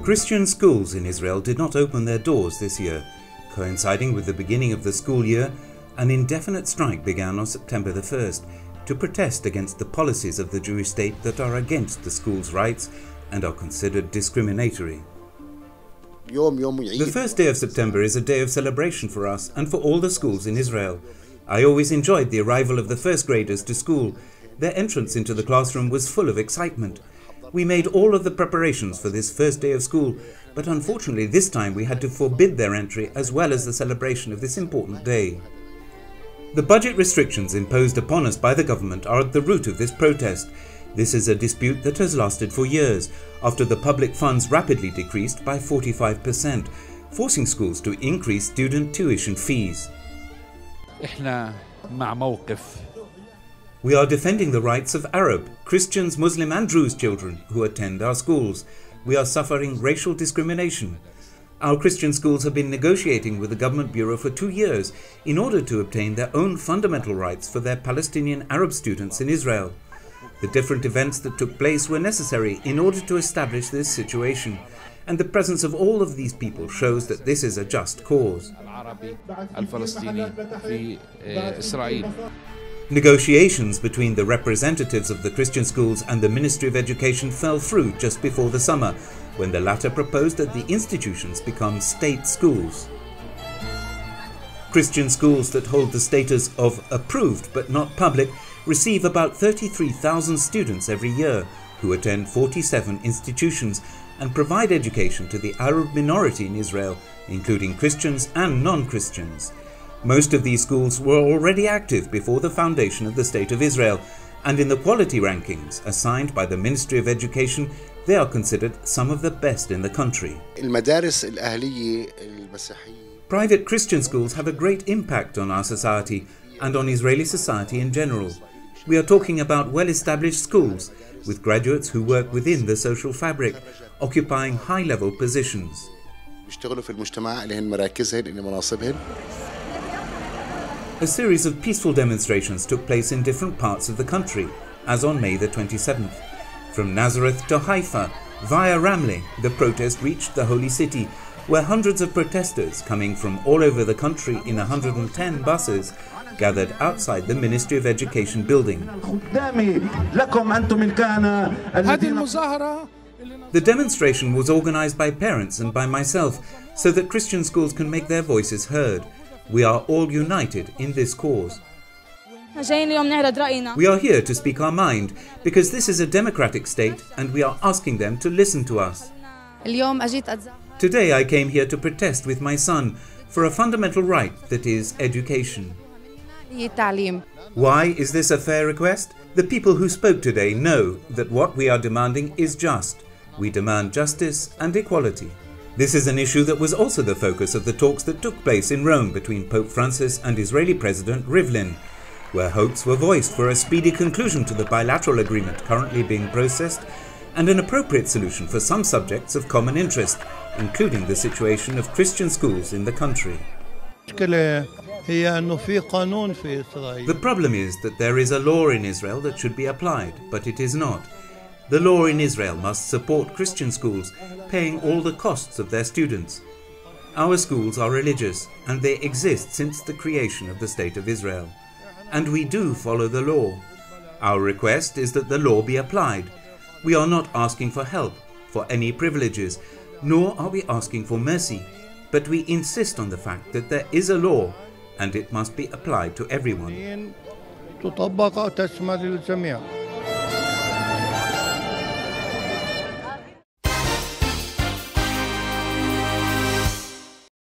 Christian schools in Israel did not open their doors this year. Coinciding with the beginning of the school year, an indefinite strike began on September the 1st to protest against the policies of the Jewish state that are against the school's rights and are considered discriminatory. The first day of September is a day of celebration for us and for all the schools in Israel. I always enjoyed the arrival of the first graders to school. Their entrance into the classroom was full of excitement. We made all of the preparations for this first day of school, but unfortunately this time we had to forbid their entry as well as the celebration of this important day. The budget restrictions imposed upon us by the government are at the root of this protest. This is a dispute that has lasted for years, after the public funds rapidly decreased by 45%, forcing schools to increase student tuition fees. We are defending the rights of Arab, Christians, Muslim and Druze children who attend our schools. We are suffering racial discrimination. Our Christian schools have been negotiating with the Government Bureau for 2 years in order to obtain their own fundamental rights for their Palestinian Arab students in Israel. The different events that took place were necessary in order to establish this situation, and the presence of all of these people shows that this is a just cause. Negotiations between the representatives of the Christian schools and the Ministry of Education fell through just before the summer, when the latter proposed that the institutions become state schools. Christian schools that hold the status of approved but not public receive about 33,000 students every year, who attend 47 institutions and provide education to the Arab minority in Israel, including Christians and non-Christians. Most of these schools were already active before the foundation of the State of Israel, and in the quality rankings assigned by the Ministry of Education, they are considered some of the best in the country. Private Christian schools have a great impact on our society and on Israeli society in general. We are talking about well-established schools, with graduates who work within the social fabric, occupying high-level positions. A series of peaceful demonstrations took place in different parts of the country, as on May the 27th. From Nazareth to Haifa, via Ramleh, the protest reached the Holy City, where hundreds of protesters coming from all over the country in 110 buses gathered outside the Ministry of Education building. The demonstration was organized by parents and by myself, so that Christian schools can make their voices heard. We are all united in this cause. We are here to speak our mind, because this is a democratic state and we are asking them to listen to us. Today I came here to protest with my son for a fundamental right, that is education. Why is this a fair request? The people who spoke today know that what we are demanding is just. We demand justice and equality. This is an issue that was also the focus of the talks that took place in Rome between Pope Francis and Israeli President Rivlin, where hopes were voiced for a speedy conclusion to the bilateral agreement currently being processed and an appropriate solution for some subjects of common interest, including the situation of Christian schools in the country. The problem is that there is a law in Israel that should be applied, but it is not. The law in Israel must support Christian schools, paying all the costs of their students. Our schools are religious, and they exist since the creation of the State of Israel. And we do follow the law. Our request is that the law be applied. We are not asking for help, for any privileges, nor are we asking for mercy, but we insist on the fact that there is a law, and it must be applied to everyone.